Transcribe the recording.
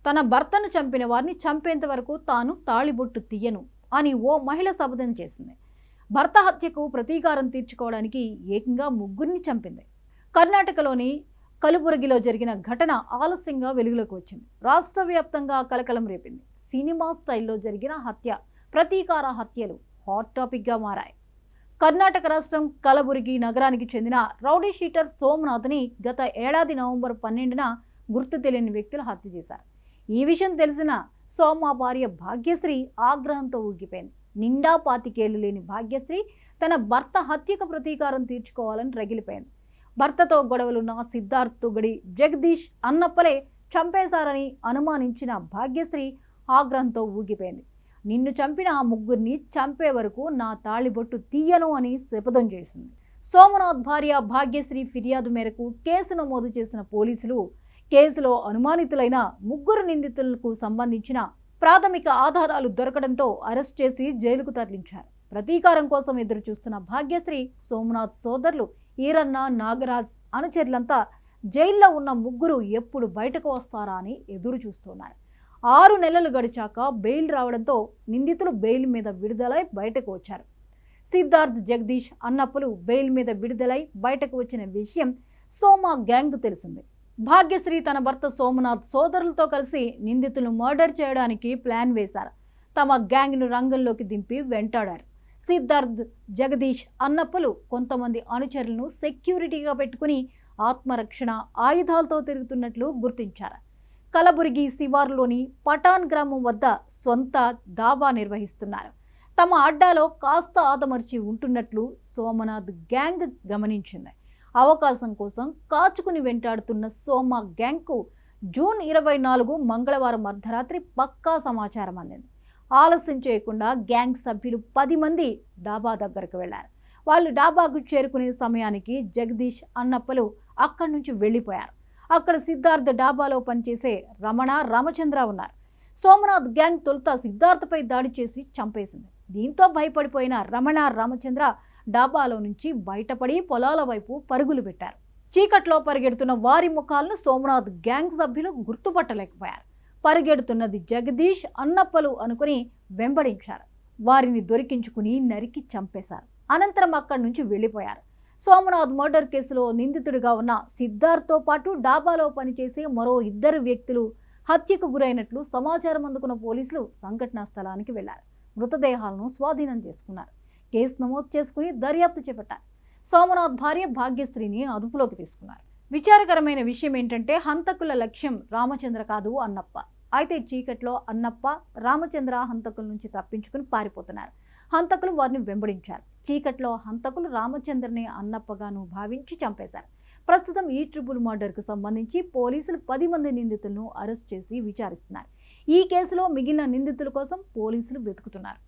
తన భర్తను చంపిన వారిని చంపేంత వరకు తాను తాళిబొట్టు తీయను అని ఓ మహిళ శపథం చేసింది. భర్త హత్యకు ప్రతీకారం తీర్చుకోవడానికి ఏకంగా ముగ్గురిని చంపింది. కర్ణాటకలోని కలబురగిలో జరిగిన ఘటన ఆలస్యంగా వెలుగులోకి వచ్చింది. రాష్ట్ర వ్యాప్తంగా కలకలం రేపింది. సినిమా స్టైల్లో జరిగిన హత్య, ప్రతీకార హత్యలు హాట్ టాపిక్గా మారాయి. కర్ణాటక రాష్ట్రం కలబురగి నగరానికి చెందిన రౌడీ షీటర్ సోమనాథ్ని గత ఏడాది నవంబర్ 12న గుర్తు తెలియని వ్యక్తులు హత్య చేశారు. ఈ విషయం తెలిసిన సోమ భార్య భాగ్యశ్రీ ఆగ్రహంతో ఊగిపోయింది. నిండా 25 ఏళ్లు లేని భాగ్యశ్రీ తన భర్త హత్యకు ప్రతీకారం తీర్చుకోవాలని రగిలిపోయింది. భర్తతో గొడవలున్న సిద్ధార్థ్ తొగడి, జగదీష్ అన్నప్పలే చంపేశారని అనుమానించిన భాగ్యశ్రీ ఆగ్రహంతో ఊగిపోయింది. నిన్ను చంపిన ఆ ముగ్గురిని చంపే వరకు నా తాళిబొట్టు తీయను అని శపథం చేసింది. సోమనాథ్ భార్య భాగ్యశ్రీ ఫిర్యాదు మేరకు కేసు నమోదు చేసిన పోలీసులు కేసులో అనుమానితులైన ముగ్గురు నిందితులకు సంబంధించిన ప్రాథమిక ఆధారాలు దొరకడంతో అరెస్ట్ చేసి జైలుకు తరలించారు. ప్రతీకారం కోసం ఎదురు చూస్తున్న భాగ్యశ్రీ, సోమనాథ్ సోదరులు ఈరన్న, నాగరాజ్ అనుచరులంతా జైల్లో ఉన్న ముగ్గురు ఎప్పుడు బయటకు వస్తారా అని ఎదురు చూస్తున్నారు. 6 నెలలు గడిచాక బెయిల్ రావడంతో నిందితులు బెయిల్ మీద విడుదలై బయటకు వచ్చారు. సిద్ధార్థ్, జగదీష్ అన్నప్పులు బెయిల్ మీద విడుదలై బయటకు వచ్చిన విషయం సోమ గ్యాంగ్ తెలిసింది. భాగ్యశ్రీ తన భర్త సోమనాథ్ సోదరులతో కలిసి నిందితులను మర్డర్ చేయడానికి ప్లాన్ వేశారు. తమ గ్యాంగ్ను రంగంలోకి దింపి వెంటాడారు. సిద్ధార్థ్, జగదీష్ అన్నప్పులు కొంతమంది అనుచరులను సెక్యూరిటీగా పెట్టుకుని ఆత్మరక్షణ ఆయుధాలతో తిరుగుతున్నట్లు గుర్తించారు. కలబురగి శివార్లోని పటాన్ గ్రామం వద్ద సొంత డాబా నిర్వహిస్తున్నారు. తమ అడ్డాలో కాస్త ఆదమర్చి ఉంటున్నట్లు సోమనాథ్ గ్యాంగ్ గమనించింది. అవకాశం కోసం కాచుకుని వెంటాడుతున్న సోమ గ్యాంగ్కు జూన్ 24 మంగళవారం అర్ధరాత్రి పక్కా సమాచారం అందింది. ఆలస్యం చేయకుండా గ్యాంగ్ సభ్యులు 10 మంది డాబా దగ్గరకు వెళ్లారు. వాళ్ళు డాబాకు చేరుకునే సమయానికి జగదీష్ అన్నప్పలు అక్కడి నుంచి వెళ్ళిపోయారు. అక్కడ సిద్ధార్థ్ డాబాలో పనిచేసే రమణ, రామచంద్ర ఉన్నారు. సోమనాథ్ గ్యాంగ్ తొలుత సిద్ధార్థపై దాడి చేసి చంపేసింది. దీంతో భయపడిపోయిన రమణ, రామచంద్ర డాబాలో నుంచి బయటపడి పొలాల వైపు పరుగులు పెట్టారు. చీకట్లో పరిగెడుతున్న వారి ముఖాలను సోమనాథ్ గ్యాంగ్ సభ్యులు గుర్తుపట్టలేకపోయారు. పరిగెడుతున్నది జగదీష్ అన్నప్పలు అనుకుని వెంబడించారు. వారిని దొరికించుకుని నరికి చంపేశారు. అనంతరం అక్కడి నుంచి వెళ్ళిపోయారు. సోమనాథ్ మర్డర్ కేసులో నిందితుడిగా ఉన్న సిద్ధార్థ్తో పాటు డాబాలో పనిచేసే మరో 2 వ్యక్తులు హత్యకు గురైనట్లు సమాచారం అందుకున్న పోలీసులు సంఘటనా స్థలానికి వెళ్లారు. మృతదేహాలను స్వాధీనం చేసుకున్నారు. కేసు నమోదు చేసుకుని దర్యాప్తు చేపట్టారు. సోమనాథ్ భార్య భాగ్యశ్రీని అదుపులోకి తీసుకున్నారు. విచారకరమైన విషయం ఏంటంటే హంతకుల లక్ష్యం రామచంద్ర కాదు, అన్నప్ప. అయితే చీకట్లో అన్నప్ప, రామచంద్ర హంతకుల నుంచి తప్పించుకుని పారిపోతున్నారు. హంతకులు వారిని వెంబడించారు. చీకట్లో హంతకులు రామచంద్రని అన్నప్పగాను భావించి చంపేశారు. ప్రస్తుతం ఈ ట్రిపుల్ మర్డర్కు సంబంధించి పోలీసులు 10 మంది నిందితులను అరెస్ట్ చేసి విచారిస్తున్నారు. ఈ కేసులో మిగిలిన నిందితుల కోసం పోలీసులు వెతుకుతున్నారు.